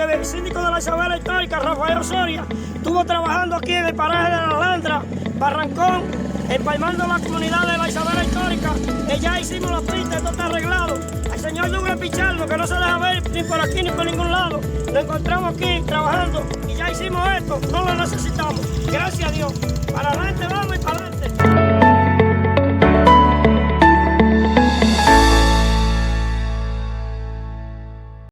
porque el síndico de la Isabela Histórica, Rafael Osoria, estuvo trabajando aquí en el paraje de la Landra, Barrancón, empalmando la comunidad de la Isabela Histórica, que ya hicimos la pista, esto está arreglado. Al señor Douglas Pichardo, que no se deja ver ni por aquí ni por ningún lado, lo encontramos aquí trabajando y ya hicimos esto, no lo necesitamos. Gracias a Dios. Para adelante,